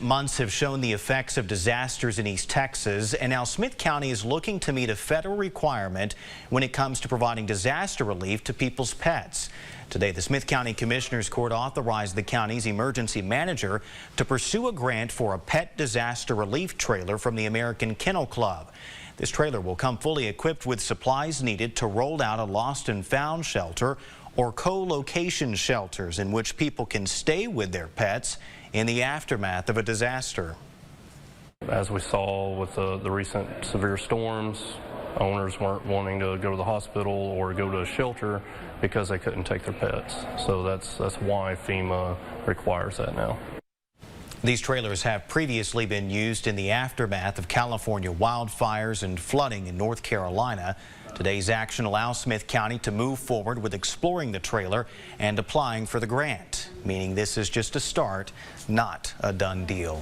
Months have shown the effects of disasters in East Texas, and now Smith County is looking to meet a federal requirement when it comes to providing disaster relief to people's pets. Today, the Smith County Commissioners Court authorized the county's emergency manager to pursue a grant for a pet disaster relief trailer from the American Kennel Club. This trailer will come fully equipped with supplies needed to roll out a lost and found shelter or co-location shelters in which people can stay with their pets in the aftermath of a disaster. As we saw with the recent severe storms, owners weren't wanting to go to the hospital or go to a shelter because they couldn't take their pets. So that's why FEMA requires that now. These trailers have previously been used in the aftermath of California wildfires and flooding in North Carolina. Today's action allows Smith County to move forward with exploring the trailer and applying for the grant, meaning this is just a start, not a done deal.